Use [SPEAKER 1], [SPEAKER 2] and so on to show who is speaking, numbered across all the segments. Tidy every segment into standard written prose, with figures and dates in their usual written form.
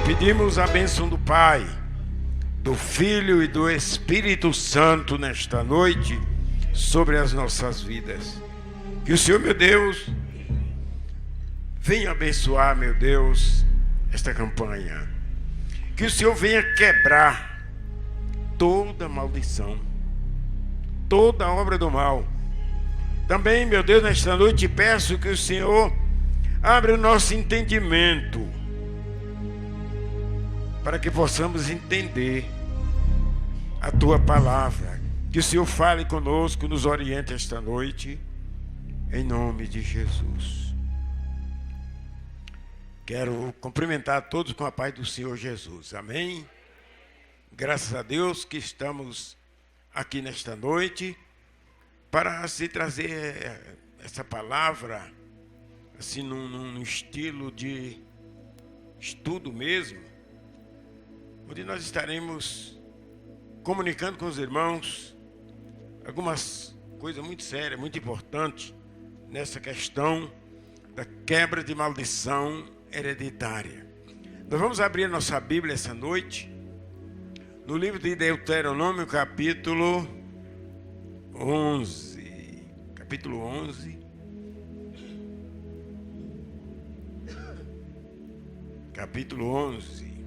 [SPEAKER 1] Pedimos a bênção do Pai, do Filho e do Espírito Santo nesta noite sobre as nossas vidas. Que o Senhor, meu Deus, venha abençoar, meu Deus, esta campanha. Que o Senhor venha quebrar toda maldição, toda obra do mal. Também, meu Deus, nesta noite peço que o Senhor abra o nosso entendimento para que possamos entender a Tua palavra. Que o Senhor fale conosco, nos oriente esta noite, em nome de Jesus. Quero cumprimentar a todos com a paz do Senhor Jesus. Amém? Graças a Deus que estamos aqui nesta noite para se trazer essa palavra assim num estilo de estudo mesmo, onde nós estaremos comunicando com os irmãos algumas coisas muito sérias, muito importantes nessa questão da quebra de maldição hereditária. Nós vamos abrir a nossa Bíblia essa noite no livro de Deuteronômio, capítulo 11. Capítulo 11. Capítulo 11.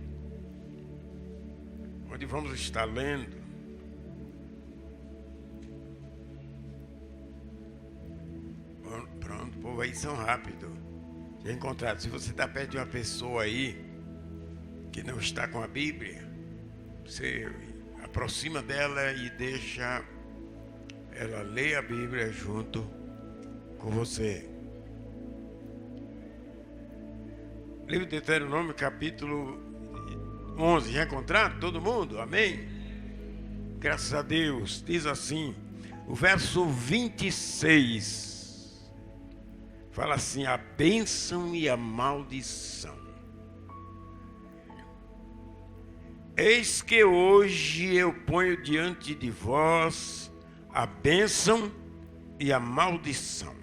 [SPEAKER 1] Onde vamos estar lendo pronto, o povo aí são rápidos. Já encontrado. Se você está perto de uma pessoa aí que não está com a Bíblia, você aproxima dela e deixa ela ler a Bíblia junto com você. Livro de Deuteronômio, capítulo 11. Já encontraram todo mundo? Amém? Graças a Deus. Diz assim, o verso 26. Fala assim, a bênção e a maldição. Eis que hoje eu ponho diante de vós a bênção e a maldição.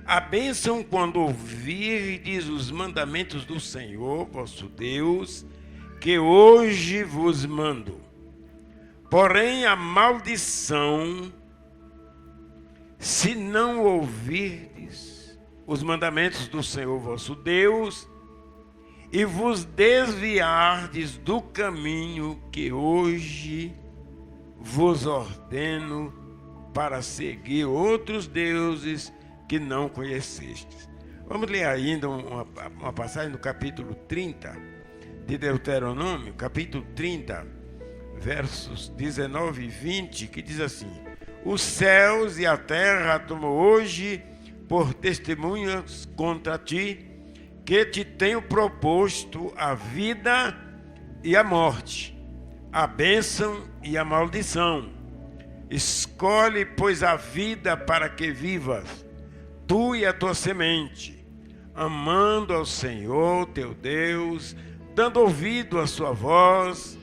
[SPEAKER 1] A bênção quando ouvirdes os mandamentos do Senhor, vosso Deus, que hoje vos mando. Porém a maldição, se não ouvirdes os mandamentos do Senhor, vosso Deus, e vos desviardes do caminho que hoje vos ordeno para seguir outros deuses que não conhecestes. Vamos ler ainda uma passagem no capítulo 30 de Deuteronômio, capítulo 30, versos 19 e 20, que diz assim: os céus e a terra tomam hoje por testemunhas contra ti, que te tenho proposto a vida e a morte, a bênção e a maldição. Escolhe, pois, a vida para que vivas, tu e a tua semente, amando ao Senhor teu Deus, dando ouvido à sua voz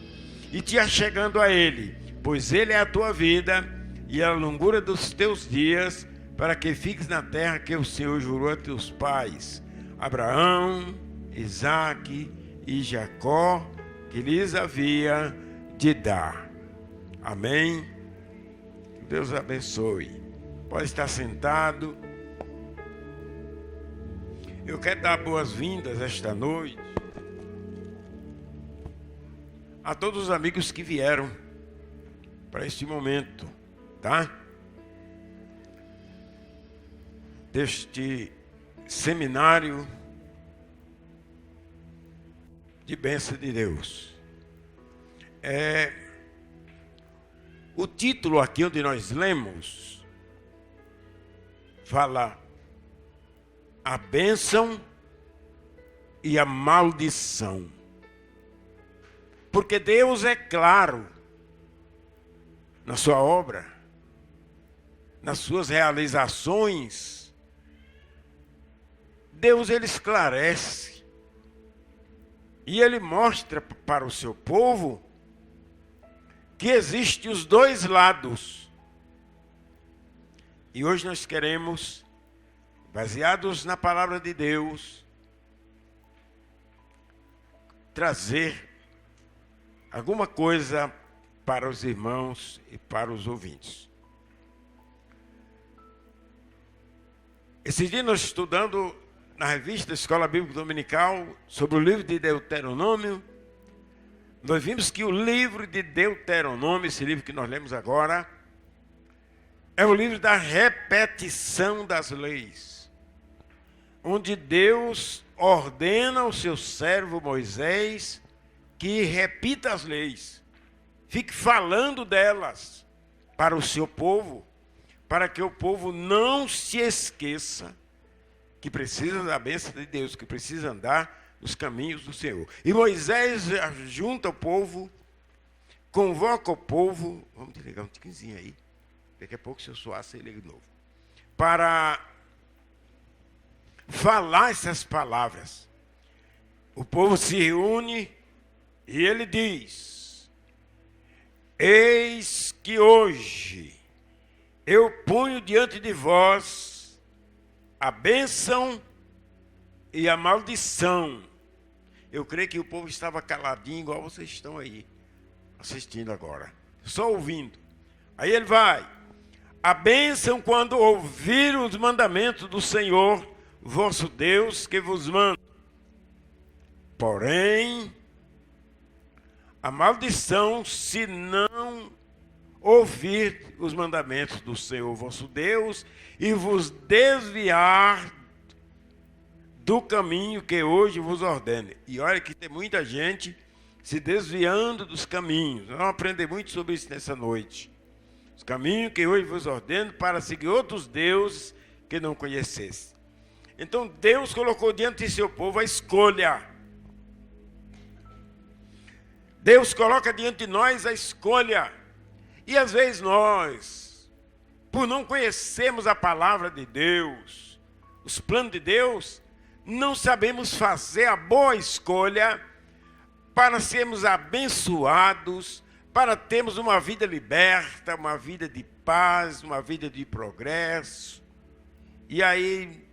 [SPEAKER 1] e te achegando a Ele, pois Ele é a tua vida e a longura dos teus dias, para que fiques na terra que o Senhor jurou a teus pais, Abraão, Isaque e Jacó, que lhes havia de dar. Amém? Deus abençoe. Pode estar sentado. Eu quero dar boas-vindas esta noite a todos os amigos que vieram para este momento, tá? Deste seminário de bênção de Deus. O título aqui onde nós lemos fala a bênção e a maldição. Porque Deus é claro na sua obra, nas suas realizações. Deus, ele esclarece e ele mostra para o seu povo que existem os dois lados. E hoje nós queremos, baseados na palavra de Deus, trazer alguma coisa para os irmãos e para os ouvintes. Esses dias nós estudando na revista Escola Bíblica Dominical sobre o livro de Deuteronômio, nós vimos que o livro de Deuteronômio, esse livro que nós lemos agora, é o livro da repetição das leis, onde Deus ordena ao seu servo Moisés que repita as leis, fique falando delas para o seu povo, para que o povo não se esqueça que precisa da bênção de Deus, que precisa andar nos caminhos do Senhor. E Moisés junta o povo, convoca o povo, vamos desligar um tiquinzinho aí, daqui a pouco se eu soar, você liga de novo, para falar essas palavras. O povo se reúne e ele diz: eis que hoje eu ponho diante de vós a bênção e a maldição. Eu creio que o povo estava caladinho, igual vocês estão aí, assistindo agora, só ouvindo. Aí ele vai: a bênção quando ouvir os mandamentos do Senhor, vosso Deus, que vos manda. Porém, a maldição se não ouvir os mandamentos do Senhor vosso Deus e vos desviar do caminho que hoje vos ordene. E olha que tem muita gente se desviando dos caminhos. Nós vamos aprender muito sobre isso nessa noite. Os caminhos que hoje vos ordeno para seguir outros deuses que não conhecesse. Então Deus colocou diante de seu povo a escolha. Deus coloca diante de nós a escolha. E às vezes nós, por não conhecermos a palavra de Deus, os planos de Deus, não sabemos fazer a boa escolha para sermos abençoados, para termos uma vida liberta, uma vida de paz, uma vida de progresso. E aí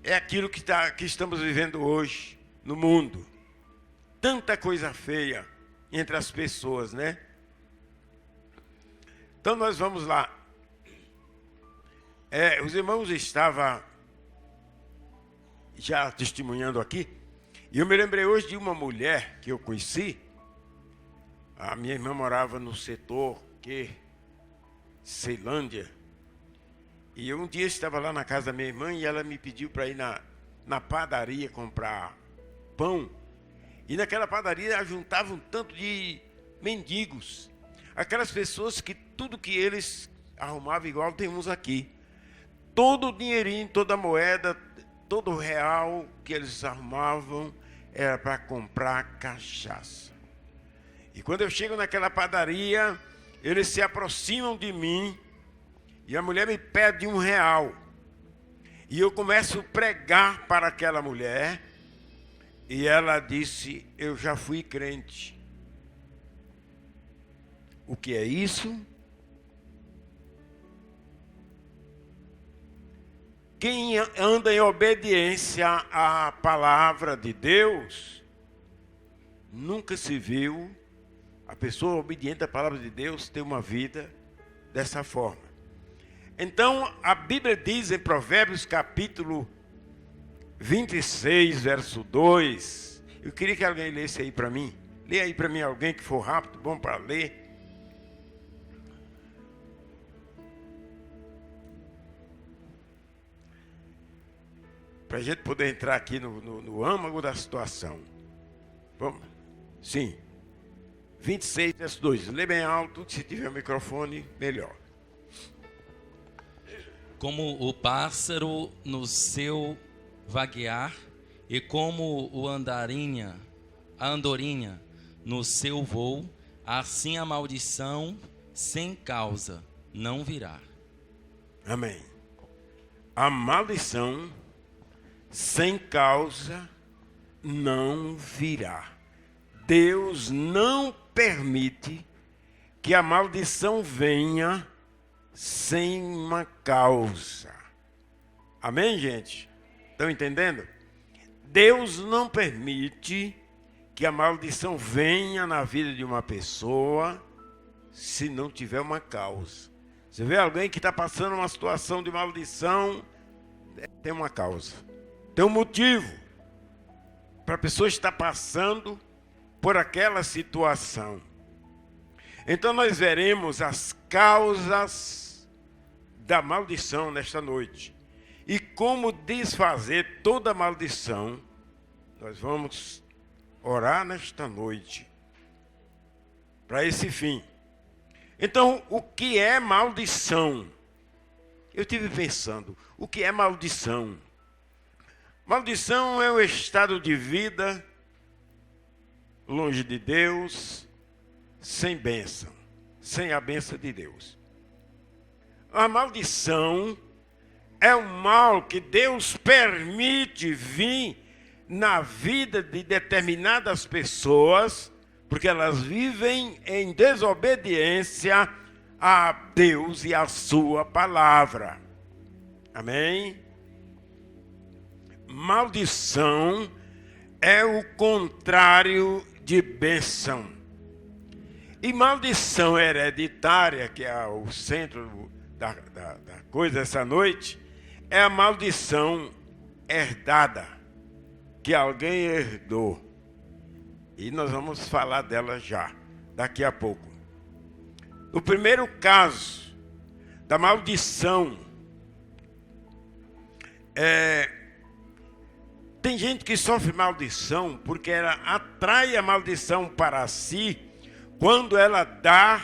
[SPEAKER 1] é aquilo que estamos vivendo hoje no mundo. Tanta coisa feia entre as pessoas, né? Então nós vamos lá. Os irmãos estavam já testemunhando aqui, e eu me lembrei hoje de uma mulher que eu conheci. A minha irmã morava no setor Ceilândia, e eu um dia estava lá na casa da minha irmã e ela me pediu para ir na padaria comprar pão, e naquela padaria juntava um tanto de mendigos, aquelas pessoas que tudo que eles arrumavam igual tem uns aqui, todo o dinheirinho, toda a moeda, todo o real que eles arrumavam era para comprar cachaça. E quando eu chego naquela padaria, eles se aproximam de mim e a mulher me pede R$1. E eu começo a pregar para aquela mulher e ela disse: eu já fui crente. O que é isso? Quem anda em obediência à palavra de Deus, nunca se viu a pessoa obediente à palavra de Deus ter uma vida dessa forma. Então, a Bíblia diz em Provérbios capítulo 26, verso 2. Eu queria que alguém lesse aí para mim. Lê aí para mim, alguém que for rápido, bom para ler. Para a gente poder entrar aqui no âmago da situação. Vamos? Sim. 26, verso 2. Lê bem alto, se tiver o microfone, melhor.
[SPEAKER 2] Como o pássaro no seu vaguear, e como a andorinha no seu voo, assim a maldição sem causa não virá.
[SPEAKER 1] Amém. A maldição sem causa não virá. Deus não permite que a maldição venha sem uma causa. Amém, gente? Estão entendendo? Deus não permite que a maldição venha na vida de uma pessoa se não tiver uma causa. Você vê alguém que está passando uma situação de maldição, tem uma causa, tem um motivo para a pessoa estar passando por aquela situação. Então nós veremos as causas da maldição nesta noite. E como desfazer toda maldição, nós vamos orar nesta noite para esse fim. Então, o que é maldição? Eu estive pensando, o que é maldição? Maldição é o estado de vida longe de Deus, sem bênção, sem a bênção de Deus. A maldição é um mal que Deus permite vir na vida de determinadas pessoas, porque elas vivem em desobediência a Deus e a sua palavra. Amém? Maldição é o contrário de bênção. E maldição hereditária, que é o centro da coisa essa noite, é a maldição herdada, que alguém herdou. E nós vamos falar dela já, daqui a pouco. O primeiro caso da maldição tem gente que sofre maldição porque ela atrai a maldição para si quando ela dá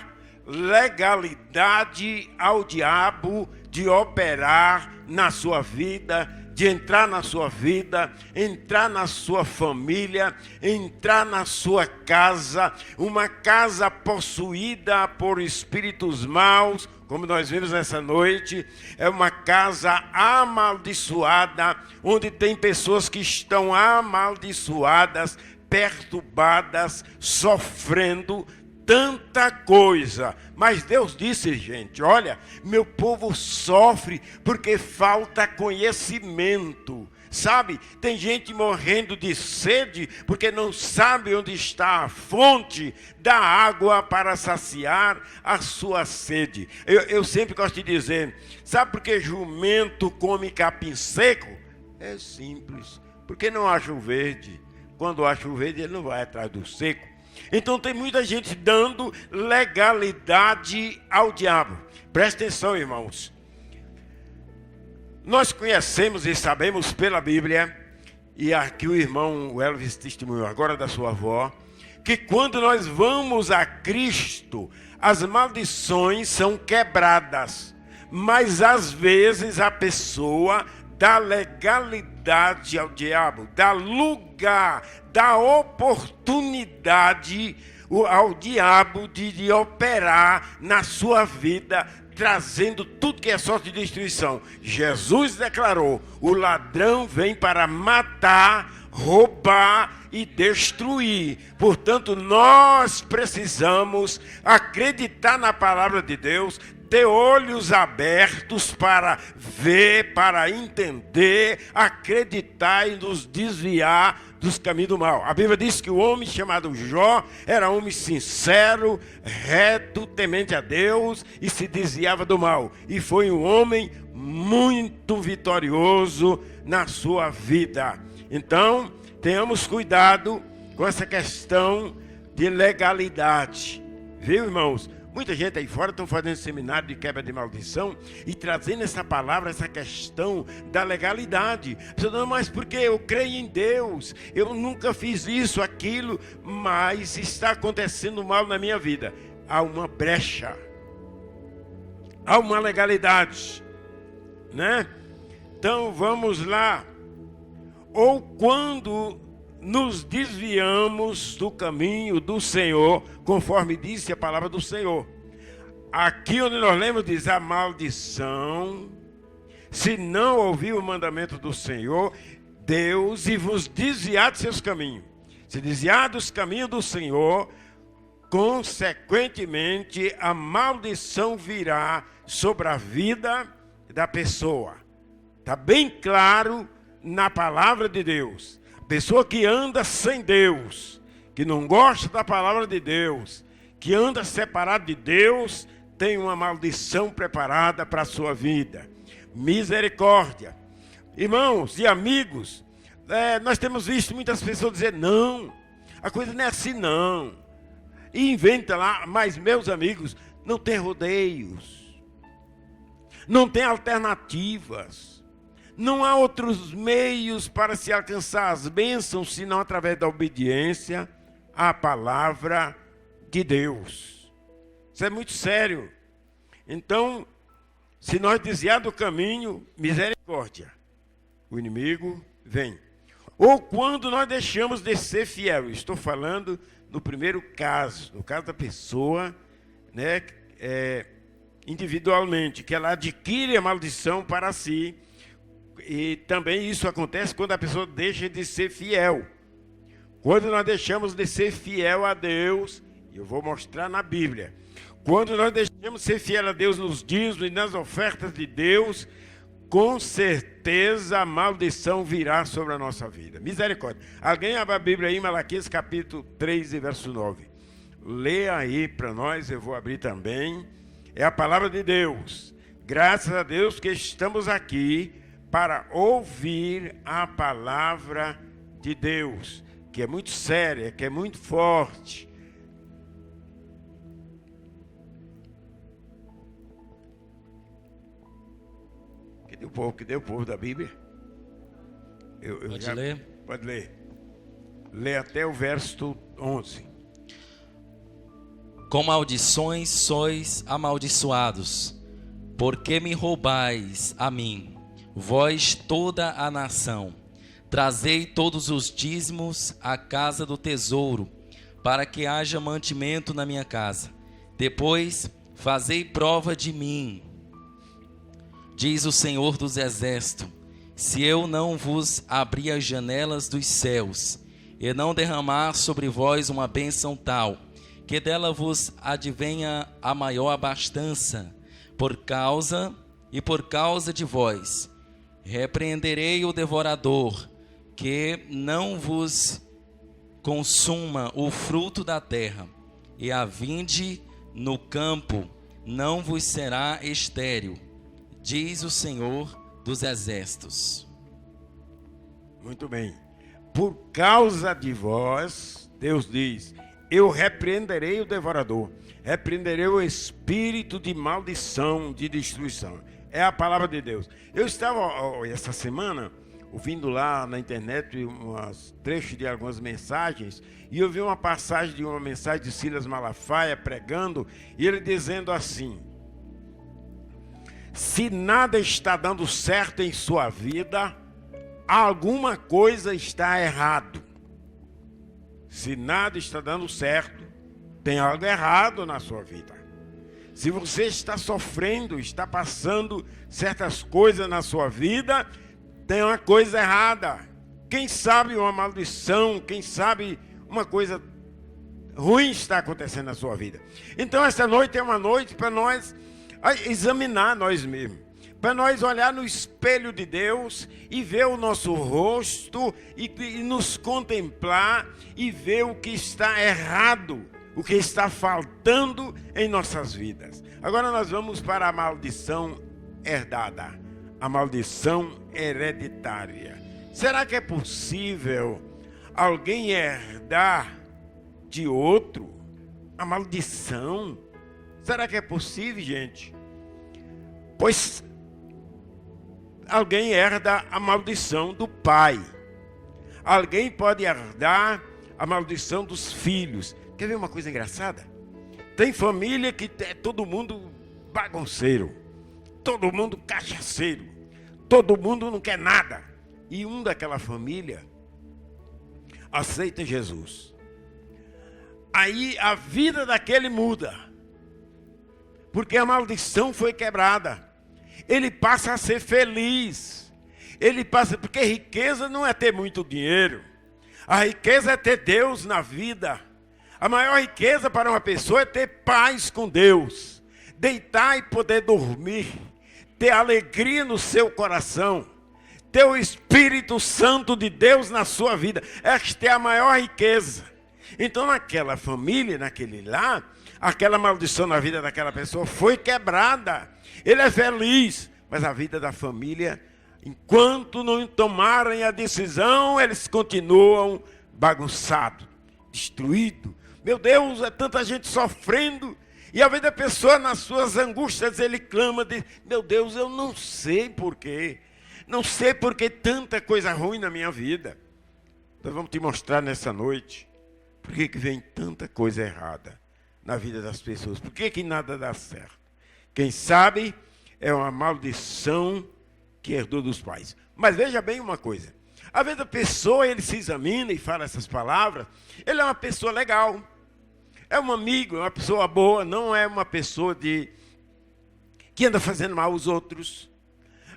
[SPEAKER 1] legalidade ao diabo de operar na sua vida, de entrar na sua vida, entrar na sua família, entrar na sua casa, uma casa possuída por espíritos maus, como nós vimos nessa noite, é uma casa amaldiçoada, onde tem pessoas que estão amaldiçoadas, perturbadas, sofrendo tanta coisa. Mas Deus disse, gente, olha, meu povo sofre porque falta conhecimento. Sabe, tem gente morrendo de sede porque não sabe onde está a fonte da água para saciar a sua sede. Eu sempre gosto de dizer, sabe por que jumento come capim seco? É simples, porque não acha o verde. Quando acha o verde, ele não vai atrás do seco. Então tem muita gente dando legalidade ao diabo. Presta atenção, irmãos. Nós conhecemos e sabemos pela Bíblia, e aqui o irmão Elvis testemunhou agora da sua avó, que quando nós vamos a Cristo, as maldições são quebradas. Mas às vezes a pessoa dá legalidade ao diabo, dá lugar, dá oportunidade ao diabo de operar na sua vida, trazendo tudo que é sorte de destruição. Jesus declarou, o ladrão vem para matar, roubar e destruir. Portanto, nós precisamos acreditar na palavra de Deus, ter olhos abertos para ver, para entender, acreditar e nos desviar dos caminhos do mal. A Bíblia diz que o homem chamado Jó era homem sincero, reto, temente a Deus e se desviava do mal. E foi um homem muito vitorioso na sua vida. Então, tenhamos cuidado com essa questão de legalidade. Viu, irmãos? Muita gente aí fora estão fazendo seminário de quebra de maldição e trazendo essa palavra, essa questão da legalidade. Não, mas porque eu creio em Deus, eu nunca fiz isso, aquilo, mas está acontecendo mal na minha vida. Há uma brecha, há uma legalidade, né? Então vamos lá. Ou quando nos desviamos do caminho do Senhor, conforme disse a palavra do Senhor. Aqui onde nós lemos diz a maldição, se não ouvir o mandamento do Senhor, Deus, e vos desviar de seus caminhos. Se desviar dos caminhos do Senhor, consequentemente a maldição virá sobre a vida da pessoa. Está bem claro na palavra de Deus. Pessoa que anda sem Deus, que não gosta da palavra de Deus, que anda separado de Deus, tem uma maldição preparada para a sua vida. Misericórdia. Irmãos e amigos, nós temos visto muitas pessoas dizer, não, a coisa não é assim não. E inventa lá, mas meus amigos, não tem rodeios, não tem alternativas, não há outros meios para se alcançar as bênçãos, senão através da obediência à palavra de Deus. Isso é muito sério. Então, se nós desviar do caminho, misericórdia, o inimigo vem. Ou quando nós deixamos de ser fiel, estou falando no primeiro caso, no caso da pessoa, né, individualmente, que ela adquire a maldição para si, e também isso acontece quando a pessoa deixa de ser fiel. Quando nós deixamos de ser fiel a Deus, eu vou mostrar na Bíblia, quando nós deixamos de ser fiel a Deus nos dízimos e nas ofertas de Deus, com certeza a maldição virá sobre a nossa vida. Misericórdia. Alguém abre a Bíblia aí, Malaquias capítulo 3 e verso 9. Lê aí para nós, eu vou abrir também. É a palavra de Deus. Graças a Deus que estamos aqui para ouvir a palavra de Deus, que é muito séria, que é muito forte. Cadê o povo da Bíblia?
[SPEAKER 2] Pode ler?
[SPEAKER 1] Pode ler. Lê até o verso 11.
[SPEAKER 2] Com maldições sois amaldiçoados, porque me roubais a mim, vós toda a nação. Trazei todos os dízimos à casa do tesouro, para que haja mantimento na minha casa. Depois fazei prova de mim, diz o Senhor dos Exércitos, se eu não vos abrir as janelas dos céus, e não derramar sobre vós uma bênção tal, que dela vos advenha a maior abastança, por causa de vós, repreenderei o devorador, que não vos consuma o fruto da terra, e a vinde no campo não vos será estéril, diz o Senhor dos Exércitos.
[SPEAKER 1] Muito bem. Por causa de vós, Deus diz, eu repreenderei o devorador, repreenderei o espírito de maldição, de destruição. É a palavra de Deus. Eu estava, essa semana, ouvindo lá na internet uns trechos de algumas mensagens, e eu vi uma passagem de uma mensagem de Silas Malafaia pregando, e ele dizendo assim, se nada está dando certo em sua vida, alguma coisa está errado. Se nada está dando certo, tem algo errado na sua vida. Se você está sofrendo, está passando certas coisas na sua vida, tem uma coisa errada. Quem sabe uma maldição, quem sabe uma coisa ruim está acontecendo na sua vida. Então essa noite é uma noite para nós examinar nós mesmos, para nós olhar no espelho de Deus e ver o nosso rosto e nos contemplar e ver o que está errado, o que está faltando em nossas vidas. Agora nós vamos para a maldição herdada, a maldição hereditária. Será que é possível alguém herdar de outro a maldição? Será que é possível, gente? Pois alguém herda a maldição do pai. Alguém pode herdar a maldição dos filhos. Quer ver uma coisa engraçada? Tem família que é todo mundo bagunceiro, todo mundo cachaceiro, todo mundo não quer nada. E um daquela família aceita Jesus. Aí a vida daquele muda. Porque a maldição foi quebrada. Ele passa a ser feliz. Ele passa, porque riqueza não é ter muito dinheiro. A riqueza é ter Deus na vida. A maior riqueza para uma pessoa é ter paz com Deus. Deitar e poder dormir. Ter alegria no seu coração. Ter o Espírito Santo de Deus na sua vida. Esta é a maior riqueza. Então, naquela família, naquele lar, aquela maldição na vida daquela pessoa foi quebrada. Ele é feliz, mas a vida da família, enquanto não tomarem a decisão, eles continuam bagunçados, destruídos. Meu Deus, é tanta gente sofrendo. E a vez da pessoa, nas suas angústias, ele clama, diz, meu Deus, eu não sei porquê. Não sei porque tanta coisa ruim na minha vida. Nós vamos te mostrar nessa noite por que vem tanta coisa errada na vida das pessoas. Por que nada dá certo? Quem sabe é uma maldição que herdou dos pais. Mas veja bem uma coisa. Às vezes a pessoa, ele se examina e fala essas palavras. Ele é uma pessoa legal. É um amigo, é uma pessoa boa. Não é uma pessoa que anda fazendo mal aos outros.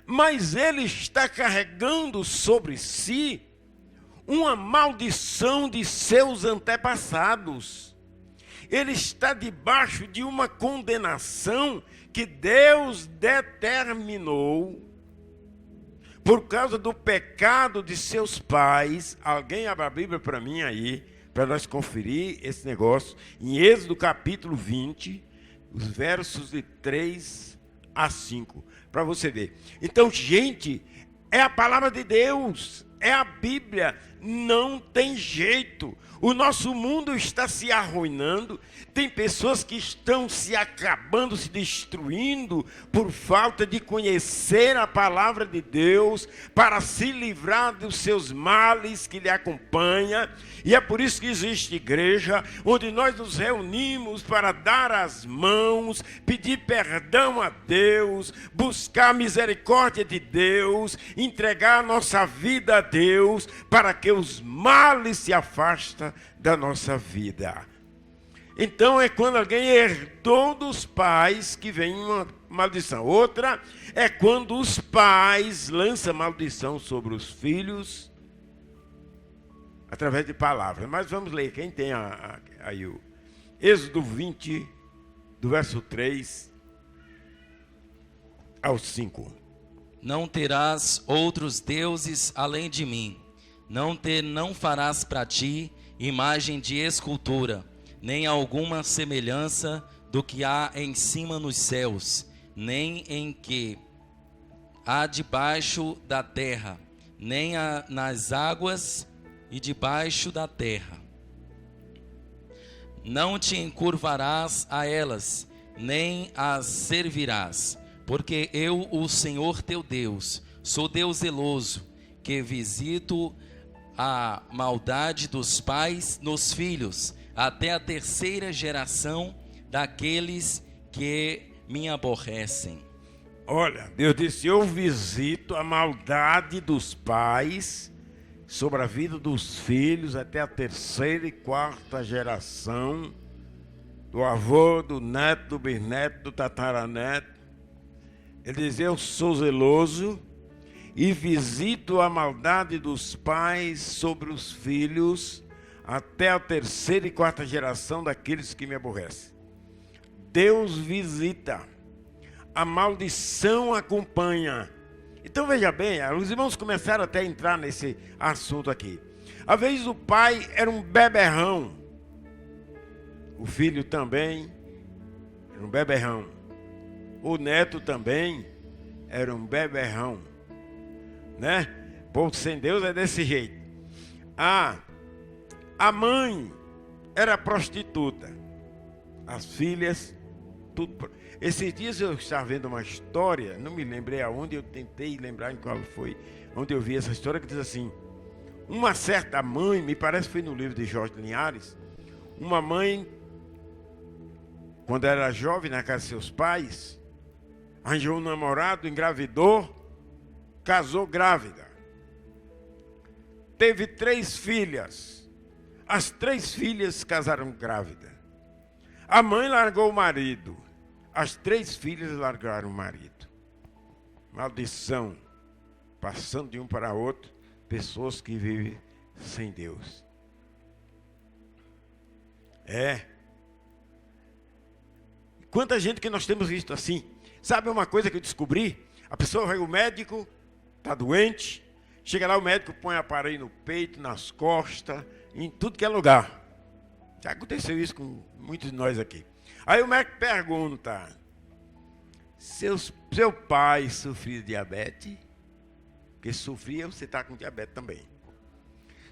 [SPEAKER 1] Mas ele está carregando sobre si uma maldição de seus antepassados. Ele está debaixo de uma condenação que Deus determinou por causa do pecado de seus pais. Alguém abre a Bíblia para mim aí, para nós conferir esse negócio. Em Êxodo capítulo 20, os versos de 3 a 5. Para você ver. Então, gente, é a palavra de Deus, é a Bíblia, não tem jeito. O nosso mundo está se arruinando, tem pessoas que estão se acabando, se destruindo por falta de conhecer a palavra de Deus, para se livrar dos seus males que lhe acompanham. E é por isso que existe igreja, onde nós nos reunimos para dar as mãos, pedir perdão a Deus, buscar a misericórdia de Deus, entregar a nossa vida a Deus, para que os males se afastem da nossa vida. Então é quando alguém herdou dos pais que vem uma maldição. Outra é quando os pais lançam maldição sobre os filhos através de palavras. Mas vamos ler, quem tem aí o Êxodo 20, do verso 3 ao 5.
[SPEAKER 2] Não terás outros deuses além de mim. Não farás para ti imagem de escultura, nem alguma semelhança do que há em cima nos céus, nem em que há debaixo da terra, nem nas águas e debaixo da terra. Não te encurvarás a elas, nem as servirás, porque eu, o Senhor teu Deus, sou Deus zeloso, que visito a maldade dos pais nos filhos, até a terceira geração daqueles que me aborrecem.
[SPEAKER 1] Olha, Deus disse, eu visito a maldade dos pais sobre a vida dos filhos até a terceira e quarta geração, do avô, do neto, do bisneto, do tataraneto. Ele diz, eu sou zeloso e visito a maldade dos pais sobre os filhos até a terceira e quarta geração daqueles que me aborrecem. Deus visita, a maldição acompanha. Então veja bem, os irmãos começaram até a entrar nesse assunto aqui. Às vezes o pai era um beberrão, o filho também era um beberrão, o neto também era um beberrão, né? Povo sem Deus é desse jeito. A mãe era prostituta, as filhas, tudo. Esses dias eu estava vendo uma história, não me lembrei aonde, eu tentei lembrar em qual foi, onde eu vi essa história, que diz assim, uma certa mãe, me parece que foi no livro de Jorge Linhares, uma mãe, quando era jovem na casa de seus pais, arranjou um namorado, engravidou, casou grávida. Teve 3 filhas. As 3 filhas casaram grávida. A mãe largou o marido. As 3 filhas largaram o marido. Maldição. Passando de um para outro. Pessoas que vivem sem Deus. Quanta gente que nós temos visto assim. Sabe uma coisa que eu descobri? A pessoa vai ao médico, está doente, chega lá o médico põe aparelho no peito, nas costas, em tudo que é lugar. Já aconteceu isso com muitos de nós aqui. Aí o médico pergunta: seu pai sofria de diabetes? Porque sofria, você está com diabetes também.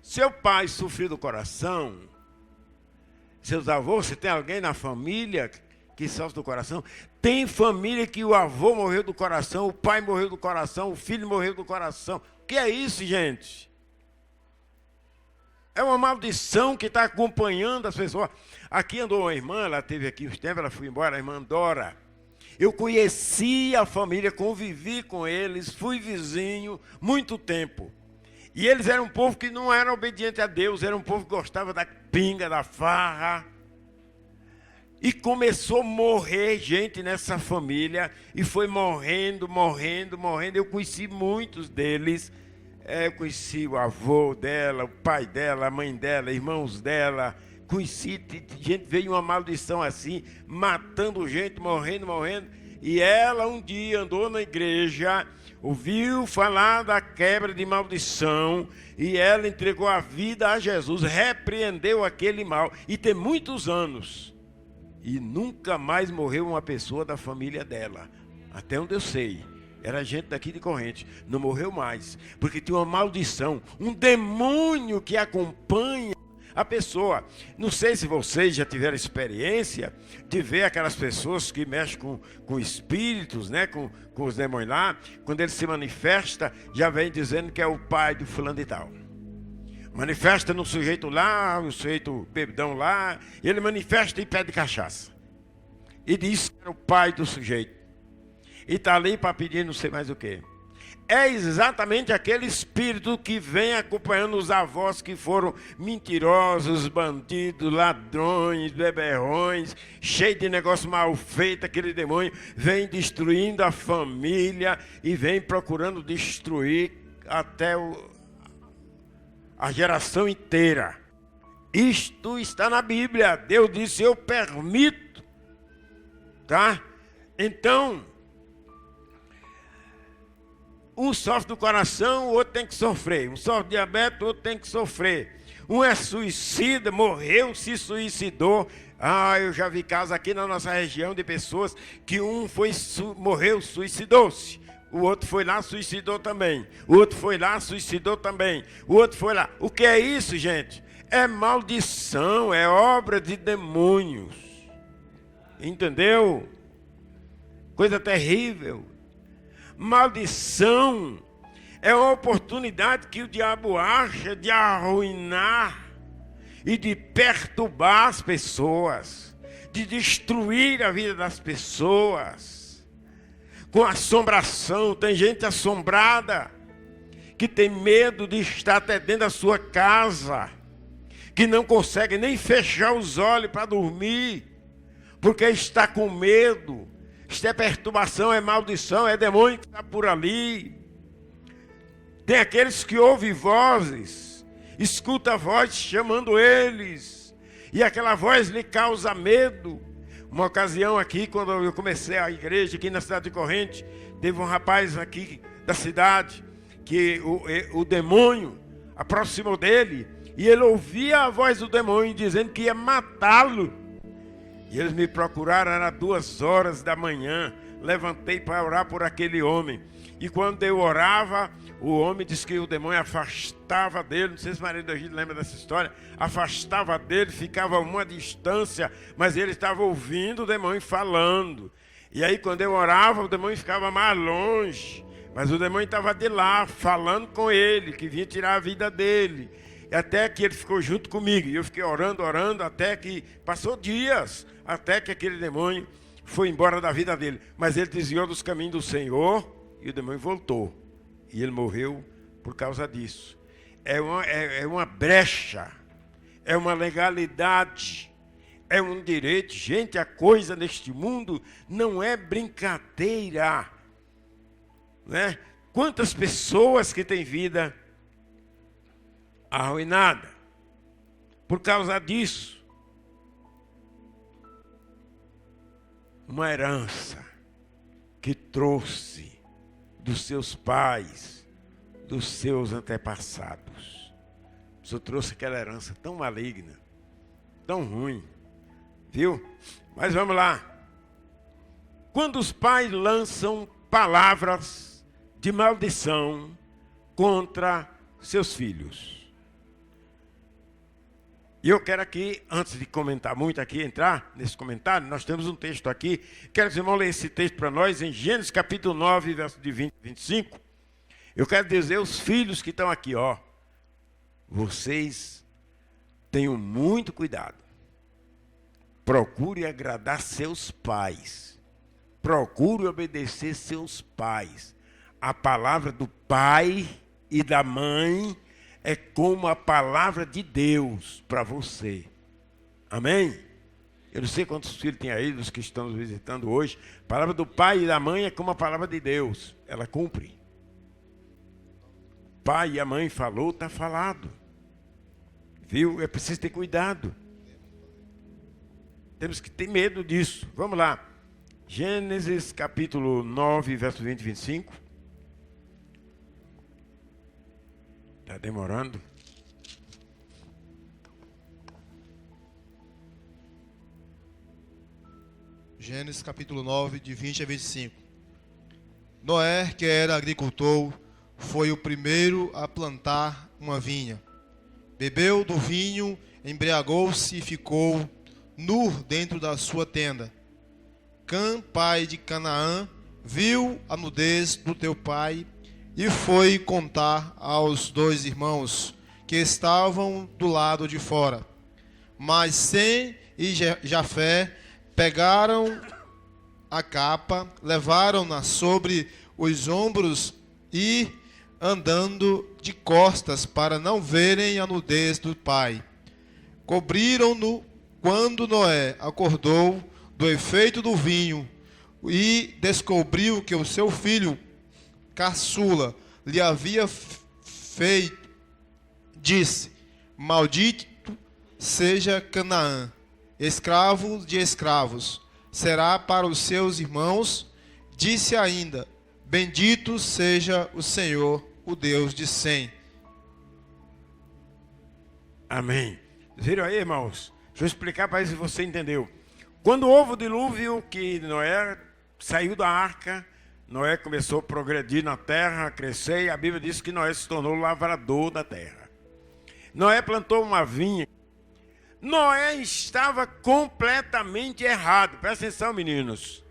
[SPEAKER 1] Seu pai sofreu do coração? Seus avós, você tem alguém na família que sofre do coração? Tem família que o avô morreu do coração, o pai morreu do coração, o filho morreu do coração. O que é isso, gente? É uma maldição que está acompanhando as pessoas. Aqui andou uma irmã, ela esteve aqui uns tempos, ela foi embora, a irmã Dora. Eu conheci a família, convivi com eles, fui vizinho muito tempo. E eles eram um povo que não era obediente a Deus, era um povo que gostava da pinga, da farra. E começou a morrer gente nessa família, e foi morrendo. Eu conheci muitos deles. Eu conheci o avô dela, o pai dela, a mãe dela, irmãos dela. Conheci gente, veio uma maldição assim, matando gente, morrendo. E ela um dia andou na igreja, ouviu falar da quebra de maldição, e ela entregou a vida a Jesus, repreendeu aquele mal, e tem muitos anos. E nunca mais morreu uma pessoa da família dela, até onde eu sei. Era gente daqui de Corrente, não morreu mais, porque tinha uma maldição, um demônio que acompanha a pessoa. Não sei se vocês já tiveram experiência de ver aquelas pessoas que mexem com espíritos, né? com os demônios lá. Quando ele se manifesta, já vem dizendo que é o pai do fulano e tal. Manifesta no sujeito lá, o sujeito bebidão lá, e ele manifesta e pede cachaça. E diz que era o pai do sujeito. E está ali para pedir não sei mais o quê. É exatamente aquele espírito que vem acompanhando os avós que foram mentirosos, bandidos, ladrões, beberrões, cheio de negócio mal feito. Aquele demônio vem destruindo a família e vem procurando destruir até a geração inteira. Isto está na Bíblia. Deus disse: eu permito. Tá? Então, um sofre do coração, o outro tem que sofrer. Um sofre de diabetes, o outro tem que sofrer. Um é suicida, morreu, se suicidou. Eu já vi casos aqui na nossa região de pessoas que um morreu, suicidou-se. O outro foi lá, suicidou também. O outro foi lá, suicidou também. O outro foi lá. O que é isso, gente? É maldição, é obra de demônios. Entendeu? Coisa terrível. Maldição é uma oportunidade que o diabo acha de arruinar e de perturbar as pessoas, de destruir a vida das pessoas, com assombração. Tem gente assombrada que tem medo de estar até dentro da sua casa, que não consegue nem fechar os olhos para dormir, porque está com medo. Isto é perturbação, é maldição, é demônio que está por ali. Tem aqueles que ouvem vozes, escuta a voz chamando eles, e aquela voz lhe causa medo. Uma ocasião aqui, quando eu comecei a igreja aqui na cidade de Corrente, teve um rapaz aqui da cidade, que o demônio aproximou dele, e ele ouvia a voz do demônio dizendo que ia matá-lo. E eles me procuraram, era 2h da manhã. Levantei para orar por aquele homem. E quando eu orava, o homem disse que o demônio afastava dele. Não sei se Maria do Egito lembra dessa história. Afastava dele, ficava a uma distância, mas ele estava ouvindo o demônio falando. E aí quando eu orava, o demônio ficava mais longe. Mas o demônio estava de lá, falando com ele, que vinha tirar a vida dele. E até que ele ficou junto comigo. E eu fiquei orando, até que passou dias, até que aquele demônio foi embora da vida dele. Mas ele desviou dos caminhos do Senhor e o demônio voltou. E ele morreu por causa disso. É uma brecha, é uma legalidade, é um direito. Gente, a coisa neste mundo não é brincadeira, né? Quantas pessoas que têm vida arruinada por causa disso. Uma herança que trouxe dos seus pais, dos seus antepassados. Você trouxe aquela herança tão maligna tão ruim, viu? Mas vamos lá. Quando os pais lançam palavras de maldição contra seus filhos. E eu quero aqui, antes de comentar muito aqui, entrar nesse comentário, nós temos um texto aqui. Quero que os irmãos leiam esse texto para nós, em Gênesis capítulo 9, verso de 20 e 25. Eu quero dizer aos filhos que estão aqui, ó. Vocês tenham muito cuidado. Procure agradar seus pais. Procure obedecer seus pais. A palavra do pai e da mãe é como a palavra de Deus para você. Amém? Eu não sei quantos filhos tem aí, dos que estão nos visitando hoje. A palavra do pai e da mãe é como a palavra de Deus. Ela cumpre. Pai e a mãe falou, está falado. Viu? É preciso ter cuidado. Temos que ter medo disso. Vamos lá. Gênesis capítulo 9, verso 20 e 25. Está demorando.
[SPEAKER 3] Gênesis capítulo 9, de 20 a 25. Noé, que era agricultor, foi o primeiro a plantar uma vinha. Bebeu do vinho, embriagou-se e ficou nu dentro da sua tenda. Cã, pai de Canaã, viu a nudez do teu pai e foi contar aos dois irmãos que estavam do lado de fora. Mas Sem e Jafé pegaram a capa, levaram-na sobre os ombros e, andando de costas para não verem a nudez do pai, cobriram-no. Quando Noé acordou do efeito do vinho e descobriu que o seu filho caçula lhe havia feito, disse: maldito seja Canaã, escravo de escravos, será para os seus irmãos. Disse ainda: bendito seja o Senhor, o Deus de Sem.
[SPEAKER 1] Amém. Viram aí, irmãos? Deixa eu explicar para ver se você entendeu. Quando houve o dilúvio, que Noé saiu da arca, Noé começou a progredir na terra, a crescer, e a Bíblia diz que Noé se tornou lavrador da terra. Noé plantou uma vinha. Noé estava completamente errado. Presta atenção, meninos.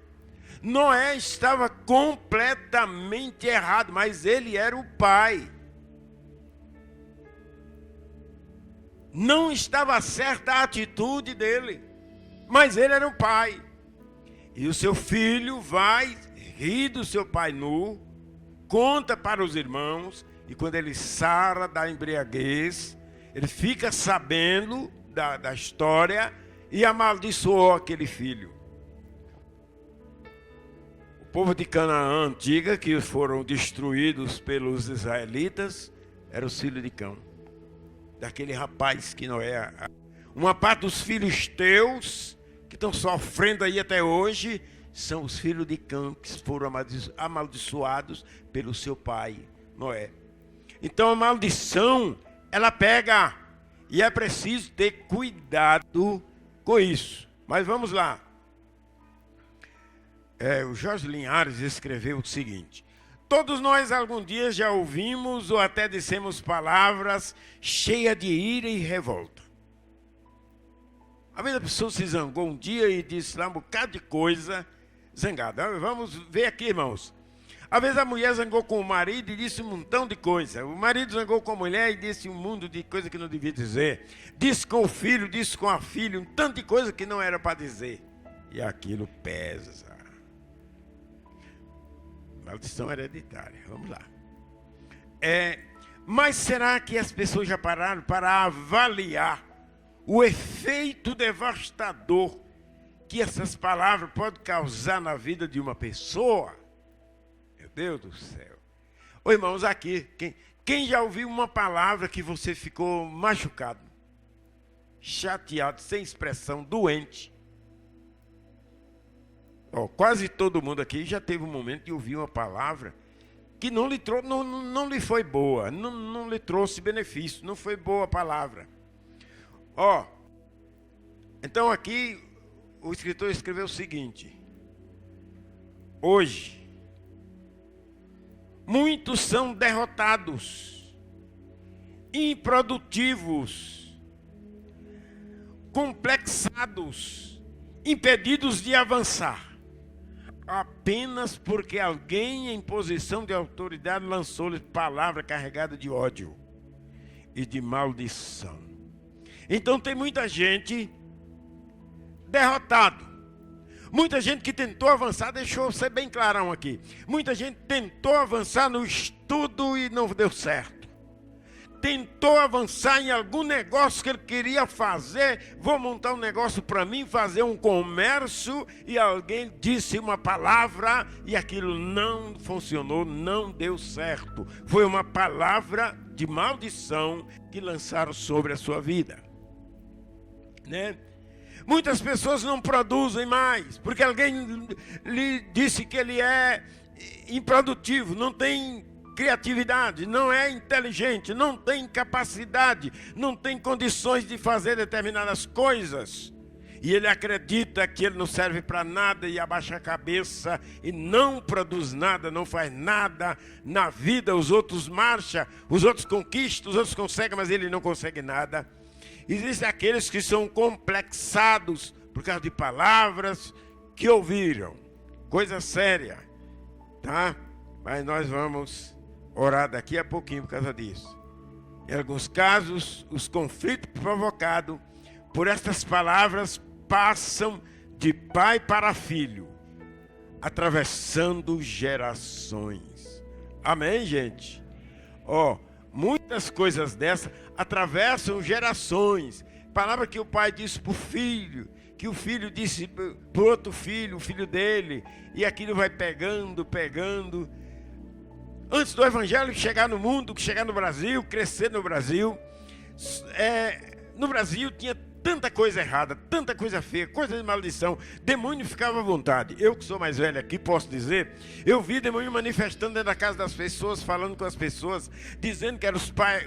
[SPEAKER 1] Noé estava completamente errado, mas ele era o pai. Não estava certa a atitude dele, mas ele era o pai. E o seu filho vai rir do seu pai nu, conta para os irmãos, e quando ele sara da embriaguez, ele fica sabendo da história e amaldiçoou aquele filho. O povo de Canaã antiga, que foram destruídos pelos israelitas, eram os filhos de Cão. Daquele rapaz que Noé... Uma parte dos filisteus, que estão sofrendo aí até hoje, são os filhos de Cã, que foram amaldiçoados pelo seu pai, Noé. Então a maldição, ela pega, e é preciso ter cuidado com isso. Mas vamos lá. O Jorge Linhares escreveu o seguinte: todos nós algum dia já ouvimos ou até dissemos palavras cheias de ira e revolta. Às vezes a pessoa se zangou um dia e disse lá um bocado de coisa zangada. Vamos ver aqui, irmãos. Às vezes a mulher zangou com o marido e disse um montão de coisa. O marido zangou com a mulher e disse um mundo de coisa que não devia dizer. Disse com o filho, disse com a filha, um tanto de coisa que não era para dizer. E aquilo pesa. Maldição hereditária. Vamos lá. Mas será que as pessoas já pararam para avaliar o efeito devastador que essas palavras podem causar na vida de uma pessoa? Meu Deus do céu. Ô irmãos, aqui, quem já ouviu uma palavra que você ficou machucado, chateado, sem expressão, doente? Quase todo mundo aqui já teve um momento de ouvir uma palavra que não lhe foi boa, não lhe trouxe benefício, não foi boa a palavra. Então aqui o escritor escreveu o seguinte: hoje, muitos são derrotados, improdutivos, complexados, impedidos de avançar, apenas porque alguém em posição de autoridade lançou-lhes palavra carregada de ódio e de maldição. Então tem muita gente derrotado, muita gente que tentou avançar, deixa eu ser bem clarão aqui, muita gente tentou avançar no estudo e não deu certo. Tentou avançar em algum negócio que ele queria fazer. Vou montar um negócio para mim, fazer um comércio. E alguém disse uma palavra e aquilo não funcionou, não deu certo. Foi uma palavra de maldição que lançaram sobre a sua vida, né? Muitas pessoas não produzem mais, porque alguém lhe disse que ele é improdutivo, não tem criatividade, não é inteligente, não tem capacidade, não tem condições de fazer determinadas coisas. E ele acredita que ele não serve para nada e abaixa a cabeça e não produz nada, não faz nada na vida. Os outros marcham, os outros conquistam, os outros conseguem, mas ele não consegue nada. Existem aqueles que são complexados por causa de palavras que ouviram. Coisa séria, tá? Mas nós vamos orar daqui a pouquinho por causa disso. Em alguns casos, os conflitos provocados por estas palavras passam de pai para filho, atravessando gerações. Amém, gente? Muitas coisas dessas atravessam gerações. Palavra que o pai disse para o filho, que o filho disse para o outro filho, o filho dele, e aquilo vai pegando. Antes do evangelho chegar no mundo, chegar no Brasil, crescer no Brasil, no Brasil tinha tanta coisa errada, tanta coisa feia, coisa de maldição, demônio ficava à vontade. Eu que sou mais velho aqui, posso dizer, eu vi demônio manifestando dentro da casa das pessoas, falando com as pessoas, dizendo que era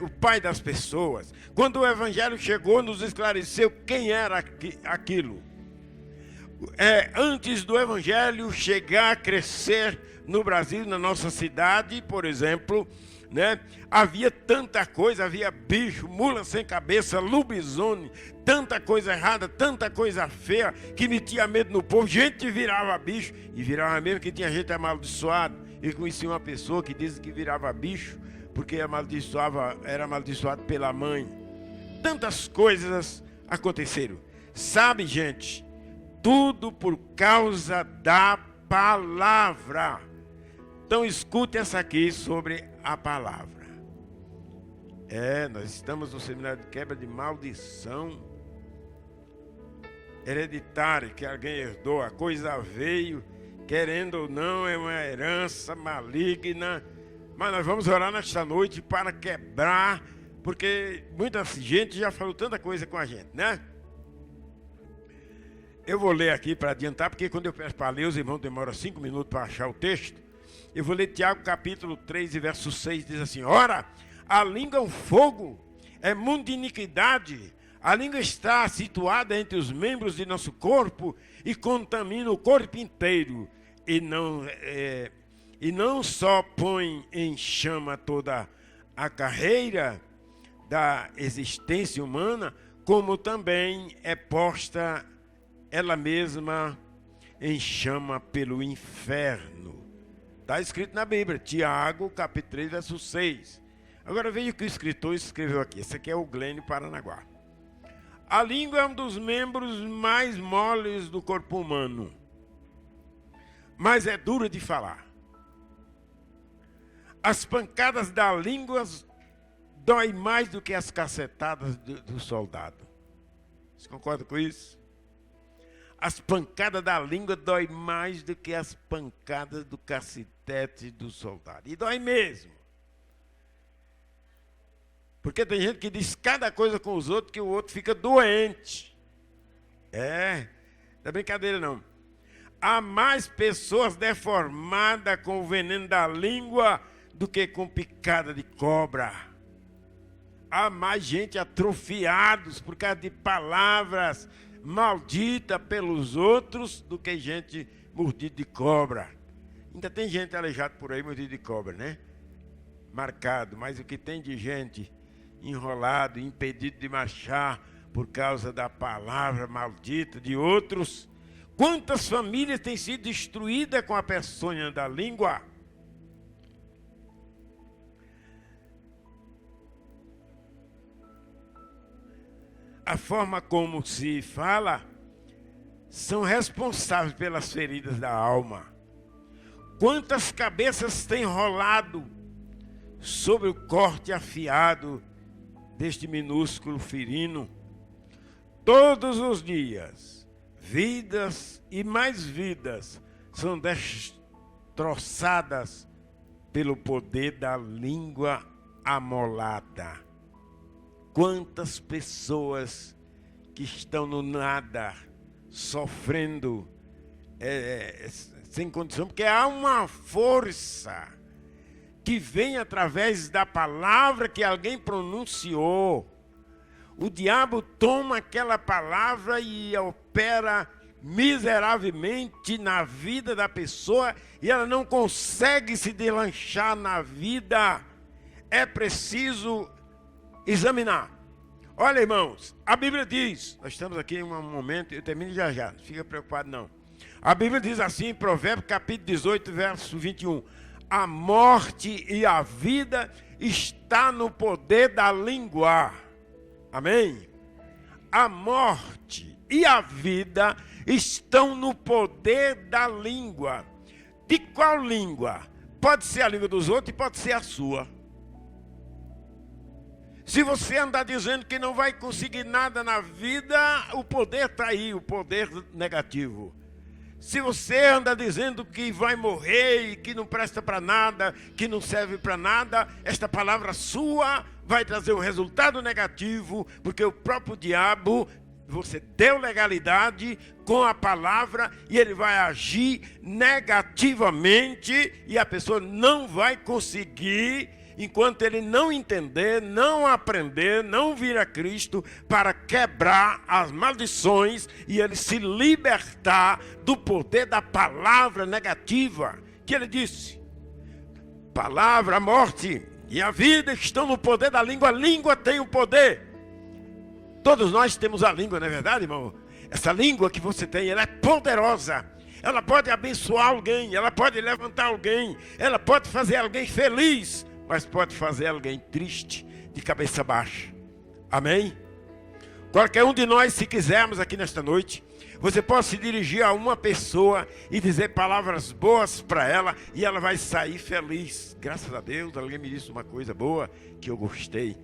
[SPEAKER 1] o pai das pessoas. Quando o evangelho chegou, nos esclareceu quem era aquilo. Antes do evangelho chegar a crescer no Brasil, na nossa cidade, por exemplo, né? Havia tanta coisa, havia bicho, mula sem cabeça, lobisomem, tanta coisa errada, tanta coisa feia, que metia medo no povo. Gente virava bicho, e virava mesmo, que tinha gente amaldiçoada. Eu conheci uma pessoa que disse que virava bicho, porque era amaldiçoado pela mãe. Tantas coisas aconteceram. Sabe, gente, tudo por causa da palavra. Então escute essa aqui sobre a palavra. Nós estamos no seminário de quebra de maldição hereditária, que alguém herdou, a coisa veio, querendo ou não, é uma herança maligna. Mas nós vamos orar nesta noite para quebrar, porque muita gente já falou tanta coisa com a gente, né? Eu vou ler aqui para adiantar, porque quando eu peço para ler, os irmãos demoram 5 minutos para achar o texto. Eu vou ler Tiago capítulo 3 e verso 6, diz assim: ora, a língua é um fogo, é mundo de iniquidade. A língua está situada entre os membros de nosso corpo e contamina o corpo inteiro. E não só põe em chama toda a carreira da existência humana, como também é posta ela mesma em chama pelo inferno. Está escrito na Bíblia, Tiago, capítulo 3, verso 6. Agora veja o que o escritor escreveu aqui. Esse aqui é o Glênio Paranaguá. A língua é um dos membros mais moles do corpo humano, mas é dura de falar. As pancadas da língua doem mais do que as cacetadas do soldado. Você concorda com isso? As pancadas da língua doem mais do que as pancadas do cacetete do soldado. E dói mesmo. Porque tem gente que diz cada coisa com os outros que o outro fica doente. Não é brincadeira não. Há mais pessoas deformadas com o veneno da língua do que com picada de cobra. Há mais gente atrofiados por causa de palavras maldita pelos outros do que gente mordida de cobra. Ainda tem gente aleijada por aí, mordido de cobra, né? Marcado, mas o que tem de gente enrolado, impedido de marchar por causa da palavra maldita de outros. Quantas famílias têm sido destruídas com a peçonha da língua? A forma como se fala são responsáveis pelas feridas da alma. Quantas cabeças têm rolado sobre o corte afiado deste minúsculo ferino? Todos os dias, vidas e mais vidas são destroçadas pelo poder da língua amolada. Quantas pessoas que estão no nada, sofrendo, sem condição, porque há uma força que vem através da palavra que alguém pronunciou. O diabo toma aquela palavra e opera miseravelmente na vida da pessoa e ela não consegue se deslanchar na vida. É preciso examinar. Olha, irmãos, a Bíblia diz, nós estamos aqui em um momento, eu termino já, não fica preocupado não. A Bíblia diz assim em Provérbios capítulo 18, verso 21, a morte e a vida está no poder da língua. Amém? A morte e a vida estão no poder da língua. De qual língua? Pode ser a língua dos outros e pode ser a sua. Se você andar dizendo que não vai conseguir nada na vida, o poder está aí, o poder negativo. Se você anda dizendo que vai morrer e que não presta para nada, que não serve para nada, esta palavra sua vai trazer um resultado negativo, porque o próprio diabo, você deu legalidade com a palavra e ele vai agir negativamente e a pessoa não vai conseguir, enquanto ele não entender, não aprender, não vir a Cristo para quebrar as maldições e ele se libertar do poder da palavra negativa, que ele disse, palavra, a morte e a vida estão no poder da língua, a língua tem o poder. Todos nós temos a língua, não é verdade, irmão? Essa língua que você tem, ela é poderosa. Ela pode abençoar alguém, ela pode levantar alguém, ela pode fazer alguém feliz, mas pode fazer alguém triste, de cabeça baixa. Amém? Qualquer um de nós, se quisermos aqui nesta noite, você pode se dirigir a uma pessoa e dizer palavras boas para ela e ela vai sair feliz. Graças a Deus, alguém me disse uma coisa boa que eu gostei.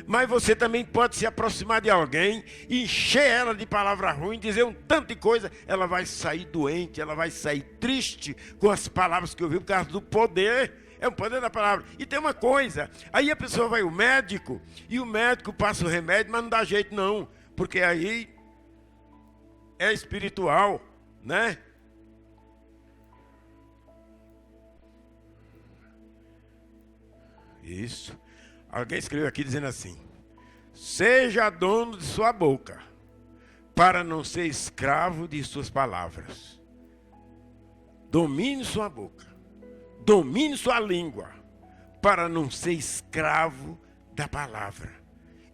[SPEAKER 1] Mas você também pode se aproximar de alguém, encher ela de palavra ruim, dizer um tanto de coisa, ela vai sair doente, ela vai sair triste com as palavras que ouviu por causa do poder. É o poder da palavra. E tem uma coisa, aí a pessoa vai ao médico, e o médico passa o remédio, mas não dá jeito não, porque aí é espiritual, né? Isso. Alguém escreveu aqui dizendo assim, seja dono de sua boca, para não ser escravo de suas palavras. Domine sua boca. Domine sua língua, para não ser escravo da palavra.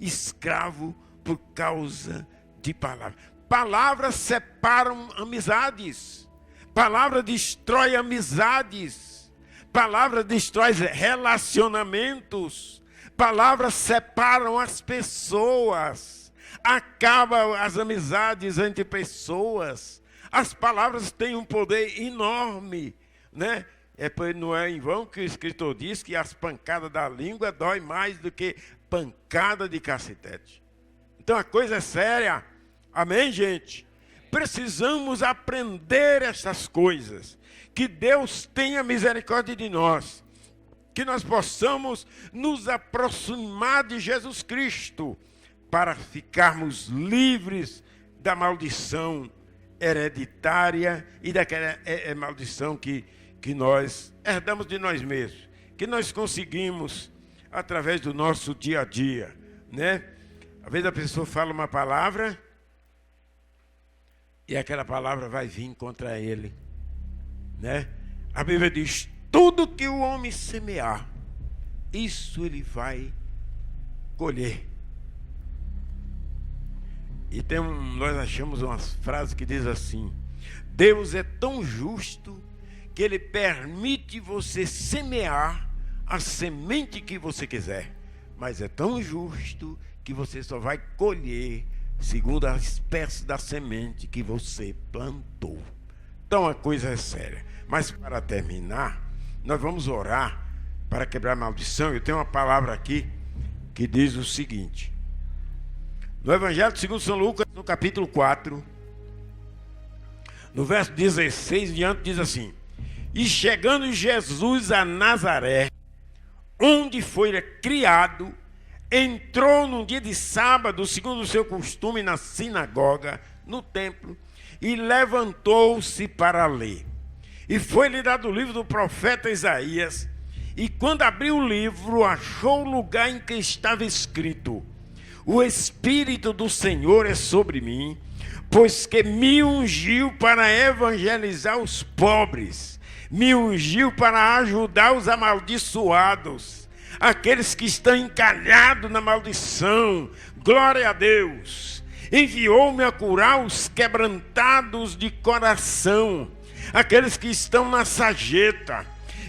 [SPEAKER 1] Escravo por causa de palavra. Palavras separam amizades. Palavra destrói amizades. Palavra destrói relacionamentos. Palavras separam as pessoas. Acabam as amizades entre pessoas. As palavras têm um poder enorme, né? Não é em vão que o escritor diz que as pancadas da língua dói mais do que pancada de cacetete. Então a coisa é séria. Amém, gente? Precisamos aprender essas coisas. Que Deus tenha misericórdia de nós. Que nós possamos nos aproximar de Jesus Cristo para ficarmos livres da maldição hereditária e daquela maldição que nós herdamos de nós mesmos, que nós conseguimos através do nosso dia a dia, né? Às vezes a pessoa fala uma palavra e aquela palavra vai vir contra ele, né? A Bíblia diz: tudo que o homem semear, isso ele vai colher. E nós achamos uma frase que diz assim: Deus é tão justo que Ele permite você semear a semente que você quiser, mas é tão justo que você só vai colher segundo a espécie da semente que você plantou. Então a coisa é séria. Mas para terminar, nós vamos orar para quebrar a maldição. Eu tenho uma palavra aqui que diz o seguinte: no Evangelho segundo São Lucas, no capítulo 4, no verso 16 diante, diz assim: e chegando Jesus a Nazaré, onde foi criado, entrou num dia de sábado, segundo o seu costume, na sinagoga, no templo, e levantou-se para ler. E foi-lhe dado o livro do profeta Isaías, e quando abriu o livro, achou o lugar em que estava escrito: o Espírito do Senhor é sobre mim, pois que me ungiu para evangelizar os pobres, me ungiu para ajudar os amaldiçoados, aqueles que estão encalhados na maldição. Glória a Deus. Enviou-me a curar os quebrantados de coração, aqueles que estão na sarjeta,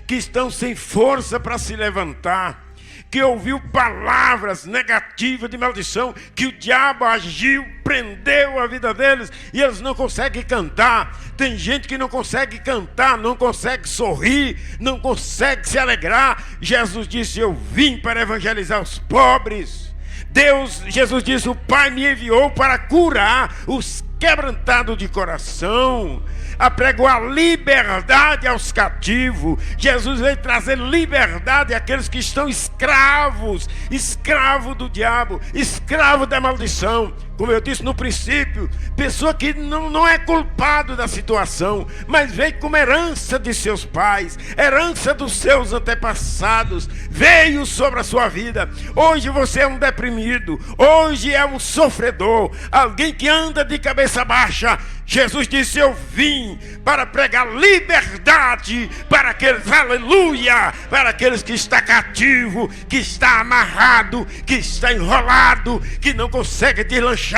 [SPEAKER 1] que estão sem força para se levantar, que ouviu palavras negativas de maldição, que o diabo agiu, prendeu a vida deles e eles não conseguem cantar. Tem gente que não consegue cantar, não consegue sorrir, não consegue se alegrar. Jesus disse: eu vim para evangelizar os pobres. Jesus disse: o Pai me enviou para curar os quebrantados de coração, apregou a liberdade aos cativos. Jesus veio trazer liberdade àqueles que estão escravos do diabo, escravos da maldição. Como eu disse no princípio, pessoa que não é culpado da situação, mas veio como herança de seus pais, herança dos seus antepassados, veio sobre a sua vida. Hoje você é um deprimido, hoje é um sofredor, alguém que anda de cabeça baixa. Jesus disse: eu vim para pregar liberdade para aqueles, aleluia, para aqueles que está cativo, que está amarrado, que está enrolado, que não consegue deslanchar,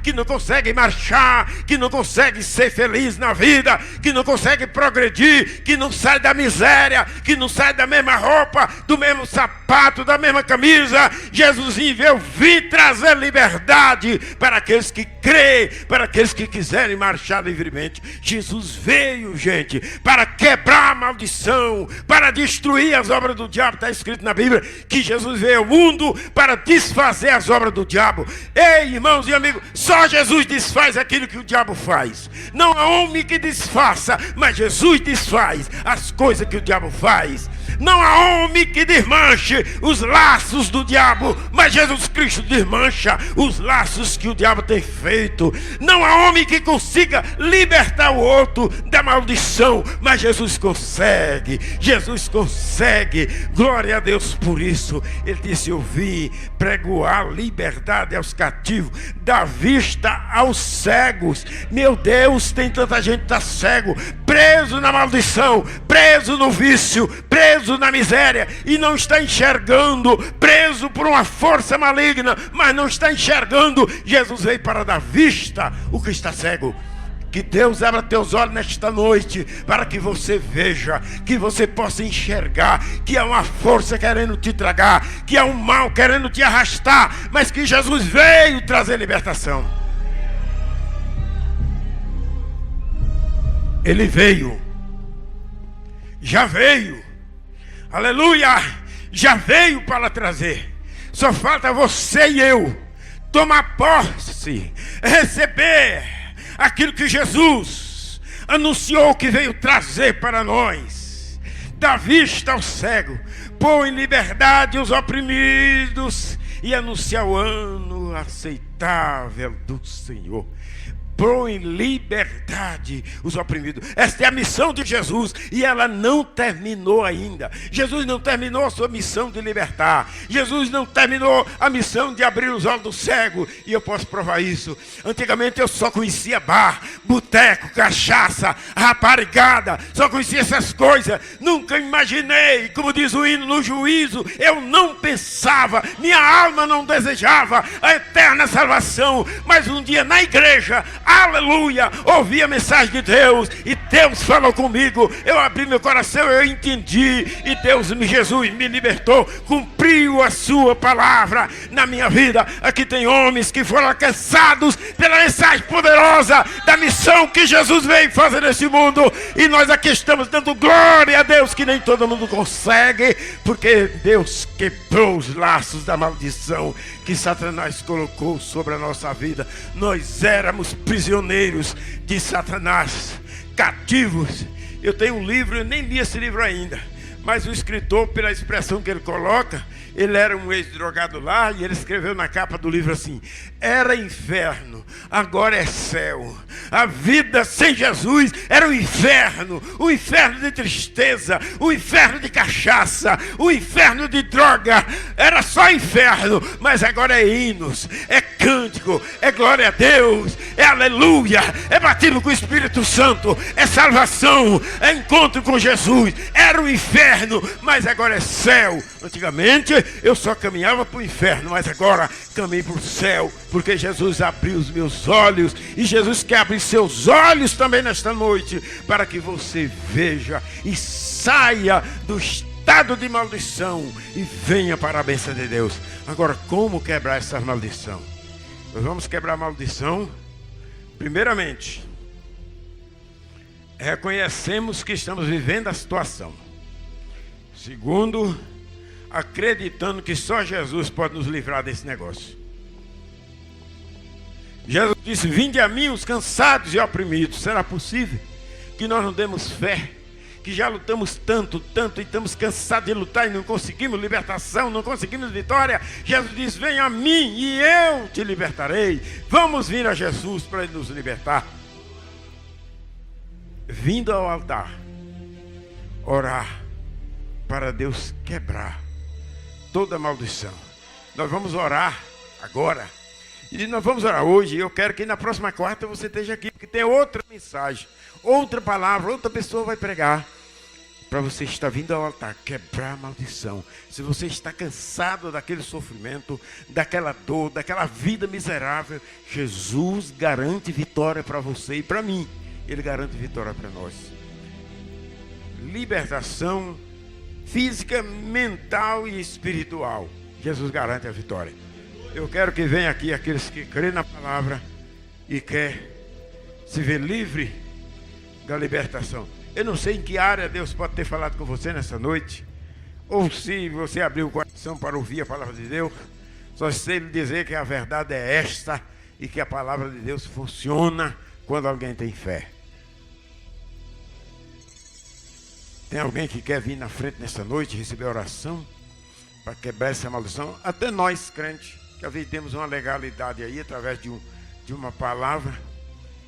[SPEAKER 1] que não consegue marchar, que não consegue ser feliz na vida, que não consegue progredir, que não sai da miséria, que não sai da mesma roupa, do mesmo sapato, da mesma camisa. Jesus veio vir trazer liberdade para aqueles que creem, para aqueles que quiserem marchar livremente. Jesus veio, gente, para quebrar a maldição, para destruir as obras do diabo. Está escrito na Bíblia que Jesus veio ao mundo para desfazer as obras do diabo. Ei, irmãos e amigos, só Jesus desfaz aquilo que o diabo faz. Não há homem que desfaça, mas Jesus desfaz as coisas que o diabo faz. Não há homem que desmanche os laços do diabo, mas Jesus Cristo desmancha os laços que o diabo tem feito. Não há homem que consiga libertar o outro da maldição, mas Jesus consegue. Jesus consegue. Glória a Deus por isso. Ele disse: eu vim pregoar liberdade aos cativos, dar vista aos cegos. Meu Deus, tem tanta gente que está cego, preso na maldição, preso no vício, preso na miséria e não está enxergando, preso por uma força maligna, mas não está enxergando. Jesus veio para dar vista o que está cego. Que Deus abra teus olhos nesta noite para que você veja, que você possa enxergar que há uma força querendo te tragar, que há um mal querendo te arrastar, mas que Jesus veio trazer libertação. Ele veio, já veio, aleluia, já veio para trazer. Só falta você e eu tomar posse, receber aquilo que Jesus anunciou que veio trazer para nós. Dar vista ao cego, pôr em liberdade os oprimidos e anunciar o ano aceitável do Senhor. pôr em liberdade os oprimidos. Esta é a missão de Jesus e ela não terminou ainda. Jesus não terminou a sua missão de libertar. Jesus não terminou a missão de abrir os olhos do cego. E eu posso provar isso. Antigamente eu só conhecia bar, boteco, cachaça, raparigada. Só conhecia essas coisas. Nunca imaginei, como diz o hino, no juízo. Eu não pensava, minha alma não desejava a eterna salvação. Mas um dia na igreja, aleluia, ouvi a mensagem de Deus e Deus falou comigo. Eu abri meu coração, eu entendi e Jesus me libertou, cumpriu a sua palavra na minha vida. Aqui tem homens que foram alcançados pela mensagem poderosa da missão que Jesus veio fazer nesse mundo, e nós aqui estamos dando glória a Deus, que nem todo mundo consegue, porque Deus quebrou os laços da maldição que Satanás colocou sobre a nossa vida. Nós éramos prisioneiros de Satanás, cativos. Eu tenho um livro, eu nem li esse livro ainda, mas o escritor, pela expressão que ele coloca, ele era um ex-drogado lá, e ele escreveu na capa do livro assim: era inferno, agora é céu. A vida sem Jesus era um inferno de tristeza, um inferno de cachaça, um inferno de droga, era só inferno. Mas agora é hinos, é cântico, é glória a Deus, é aleluia, é batismo com o Espírito Santo, é salvação, é encontro com Jesus. Era um inferno, mas agora é céu. Antigamente eu só caminhava para o inferno, mas agora caminho para o céu, porque Jesus abriu os meus olhos, e Jesus quer abrir seus olhos também nesta noite, para que você veja e saia do estado de maldição e venha para a bênção de Deus. Agora, como quebrar essa maldição? Nós vamos quebrar a maldição, primeiramente, reconhecemos que estamos vivendo a situação. Segundo, acreditando que só Jesus pode nos livrar desse negócio. Jesus disse: vinde a mim os cansados e oprimidos. Será possível que nós não demos fé? Que já lutamos tanto e estamos cansados de lutar e não conseguimos libertação, não conseguimos vitória? Jesus diz: venha a mim e eu te libertarei. Vamos vir a Jesus para Ele nos libertar. Vindo ao altar, orar para Deus quebrar toda maldição. Nós vamos orar agora. E nós vamos orar hoje. Eu quero que na próxima quarta você esteja aqui, porque tem outra mensagem, outra palavra, outra pessoa vai pregar. Para você estar vindo ao altar, quebrar a maldição. Se você está cansado daquele sofrimento, daquela dor, daquela vida miserável, Jesus garante vitória para você e para mim. Ele garante vitória para nós. Libertação física, mental e espiritual. Jesus garante a vitória. Eu quero que venham aqui aqueles que creem na palavra e querem se ver livre da libertação. Eu não sei em que área Deus pode ter falado com você nessa noite, ou se você abriu o coração para ouvir a palavra de Deus. Só sei lhe dizer que a verdade é esta, e que a palavra de Deus funciona quando alguém tem fé. Tem alguém que quer vir na frente nessa noite, receber oração para quebrar essa maldição? Até nós, crentes, que às vezes temos uma legalidade aí através de uma palavra.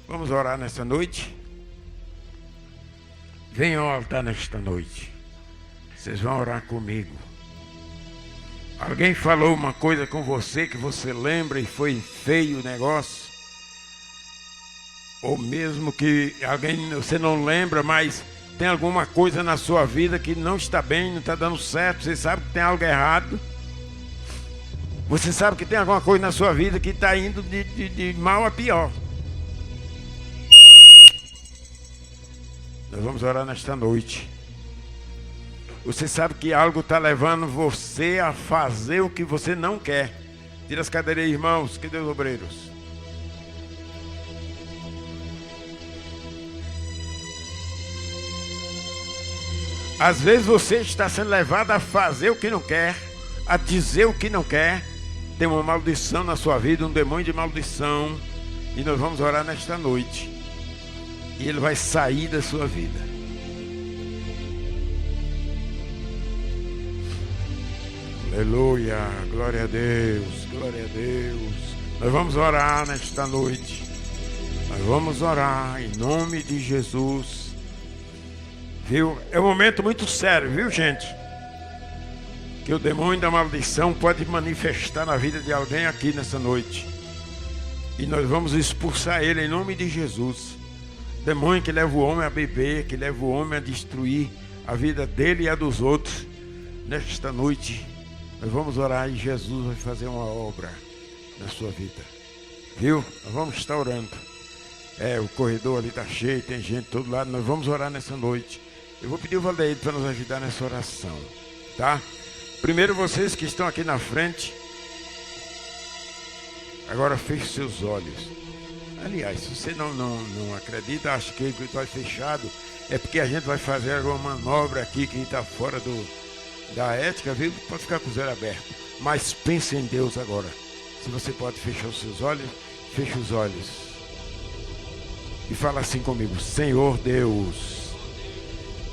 [SPEAKER 1] Vamos orar nessa noite. Venham ao altar nesta noite. Vocês vão orar comigo. Alguém falou uma coisa com você que você lembra e foi feio o negócio? Ou mesmo que alguém você não lembra, mas tem alguma coisa na sua vida que não está bem, não está dando certo, você sabe que tem algo errado. Você sabe que tem alguma coisa na sua vida que está indo de mal a pior. Nós vamos orar nesta noite. Você sabe que algo está levando você a fazer o que você não quer. Tira as cadeiras, irmãos, que Deus obreiros. Às vezes você está sendo levado a fazer o que não quer, a dizer o que não quer. Tem uma maldição na sua vida, um demônio de maldição. E nós vamos orar nesta noite. E ele vai sair da sua vida. Aleluia, glória a Deus, glória a Deus. Nós vamos orar nesta noite. Nós vamos orar em nome de Jesus. Viu? É um momento muito sério, viu, gente? Que o demônio da maldição pode manifestar na vida de alguém aqui nessa noite. E nós vamos expulsar ele em nome de Jesus. Demônio que leva o homem a beber, que leva o homem a destruir a vida dele e a dos outros. Nesta noite, nós vamos orar e Jesus vai fazer uma obra na sua vida. Viu? Nós vamos estar orando. O corredor ali está cheio, tem gente de todo lado. Nós vamos orar nessa noite. Eu vou pedir o Valdeir para nos ajudar nessa oração, tá? Primeiro vocês que estão aqui na frente. Agora feche seus olhos. Aliás, se você não acredita, acha que o olho fechado é porque a gente vai fazer alguma manobra aqui que está fora da ética, viu? Pode ficar com os olhos abertos. Mas pense em Deus agora. Se você pode fechar os seus olhos, feche os olhos. E fala assim comigo: Senhor Deus.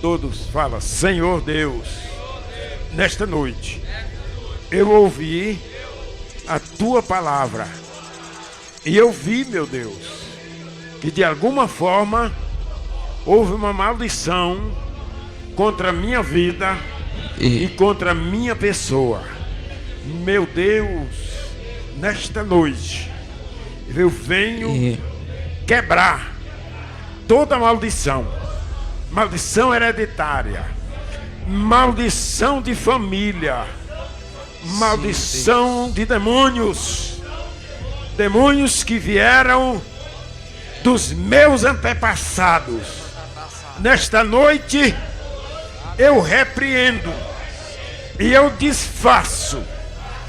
[SPEAKER 1] Todos falam: Senhor Deus. Nesta noite, eu ouvi a tua palavra. E eu vi, meu Deus, que de alguma forma houve uma maldição contra a minha vida e contra a minha pessoa. Meu Deus, nesta noite, eu venho quebrar toda maldição. Maldição hereditária, maldição de família, maldição de demônios. Demônios que vieram dos meus antepassados. Nesta noite eu repreendo e eu desfaço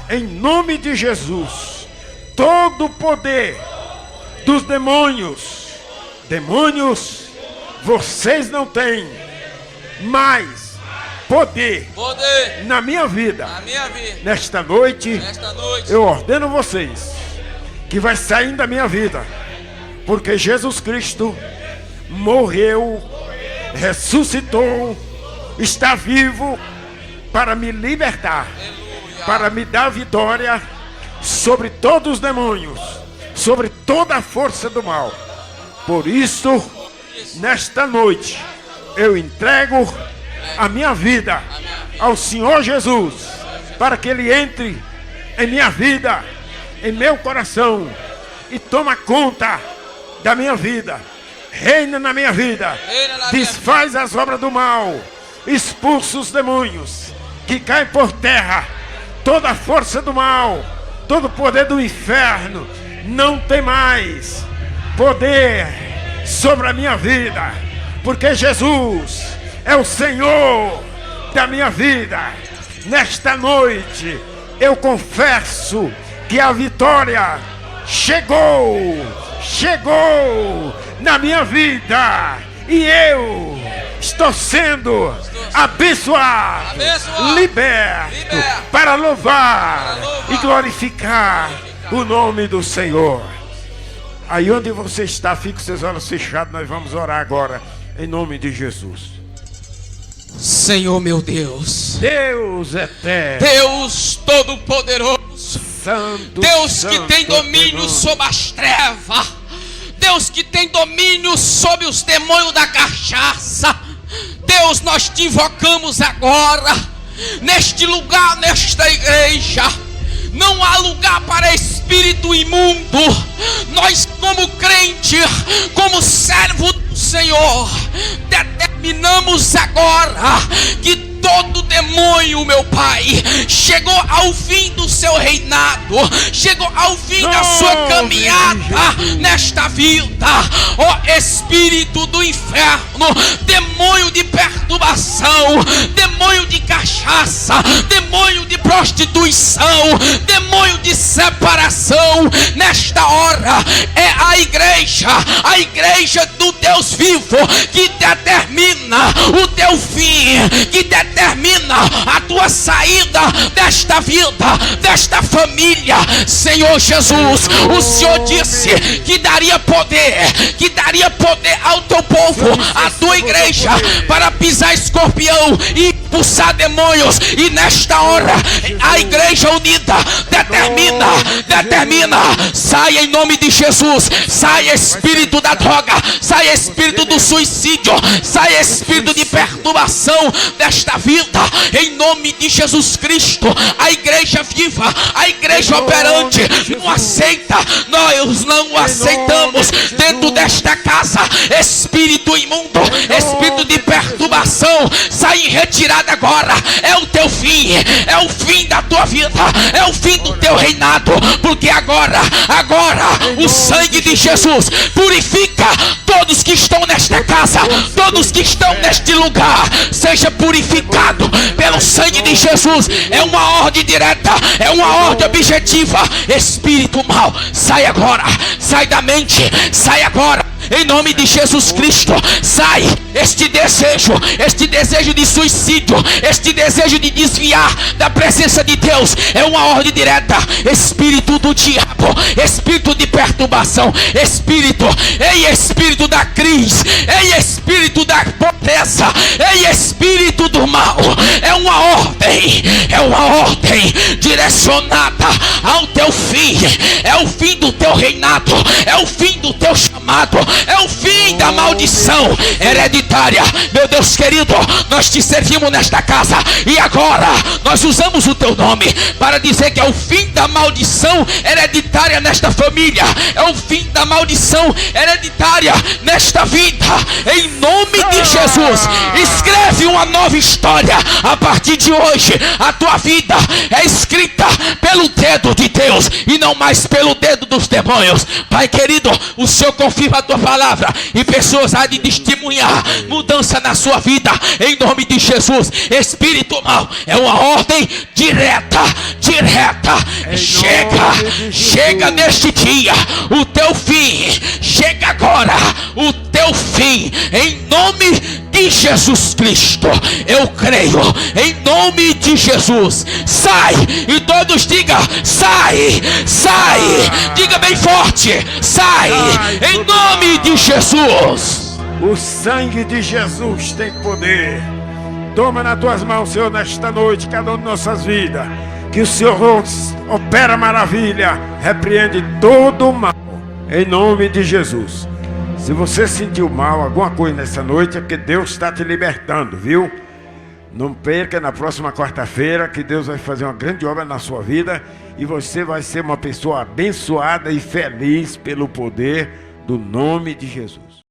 [SPEAKER 1] em nome de Jesus todo o poder dos demônios. Demônios, vocês não têm mais poder na minha vida. Nesta noite eu ordeno vocês que vai saindo da minha vida, porque Jesus Cristo morreu, ressuscitou, está vivo para me libertar, para me dar vitória sobre todos os demônios, sobre toda a força do mal. Por isso, nesta noite, eu entrego a minha vida ao Senhor Jesus, para que Ele entre em minha vida, em meu coração, e toma conta da minha vida, reina na minha vida, desfaz as obras do mal, expulsa os demônios, que caem por terra, toda a força do mal, todo o poder do inferno, não tem mais poder sobre a minha vida, porque Jesus é o Senhor da minha vida. Nesta noite eu confesso que a vitória chegou na minha vida, e eu estou sendo abençoado, liberto para louvar e glorificar o nome do Senhor. Aí onde você está, fique com seus olhos fechados. Nós vamos orar agora em nome de Jesus.
[SPEAKER 2] Senhor meu Deus,
[SPEAKER 1] Deus eterno,
[SPEAKER 2] Deus todo-poderoso,
[SPEAKER 1] Santo,
[SPEAKER 2] Deus que tem domínio sobre as trevas, Deus que tem domínio sobre os demônios da cachaça. Deus, nós te invocamos agora, neste lugar, nesta igreja. Não há lugar para espírito imundo. Nós, como crente, como servo do Senhor, determinamos agora que todo demônio, meu Pai, chegou ao fim do seu reinado, chegou ao fim da sua caminhada nesta vida. Ó espírito do inferno, demônio de perturbação, demônio de cachaça, demônio de prostituição, demônio de separação, nesta hora é a igreja do Deus vivo, que determina o teu fim, que determina a tua saída desta vida, desta família. Senhor Jesus, o Senhor disse que daria poder ao teu povo, à tua igreja, para pisar escorpião e expulsar demônios. E nesta hora, a igreja unida determina, sai em nome de Jesus, sai espírito da droga, sai espírito do suicídio, sai espírito de perturbação desta vida, em nome de Jesus Cristo. A igreja viva, a igreja operante, não aceita, nós não aceitamos dentro desta casa espírito imundo, espírito de perturbação. Sai em retirada agora. É o teu fim, é o fim da tua vida, é o fim do teu reinado, porque agora o sangue de Jesus purifica todos que estão nesta casa, todos que estão neste lugar. Seja purificado pelo sangue de Jesus. É uma ordem direta, é uma ordem objetiva. Espírito mau, sai agora, sai da mente, sai agora. Em nome de Jesus Cristo, sai este desejo de suicídio, este desejo de desviar da presença de Deus. É uma ordem direta. Espírito do diabo, espírito de perturbação, espírito da crise, espírito da pobreza, espírito do mal. É uma ordem direcionada ao teu fim. É o fim do teu reinado, é o fim do teu chamado, é o fim da maldição hereditária. Meu Deus querido, nós te servimos nesta casa e agora nós usamos o teu nome para dizer que é o fim da maldição hereditária nesta família, é o fim da maldição hereditária nesta vida. Em nome de Jesus, escreve uma nova história a partir de hoje. A tua vida é escrita pelo dedo de Deus e não mais pelo dedo dos demônios. Pai querido, o Senhor confirma a tua palavra e pessoas há de testemunhar mudança na sua vida, em nome de Jesus. Espírito mau, é uma ordem direta. Chega neste dia o teu fim, chega agora o teu fim, em nome de Jesus Cristo. Eu creio, em nome de Jesus. Sai, e todos digam: sai, diga bem forte: sai, em nome de Jesus.
[SPEAKER 1] O sangue de Jesus tem poder. Toma nas tuas mãos, Senhor, nesta noite, cada uma de nossas vidas. Que o Senhor opera maravilha, repreende todo o mal, em nome de Jesus. Se você sentiu mal, alguma coisa nessa noite, é porque Deus está te libertando, viu? Não perca na próxima quarta-feira, que Deus vai fazer uma grande obra na sua vida e você vai ser uma pessoa abençoada e feliz pelo poder do nome de Jesus.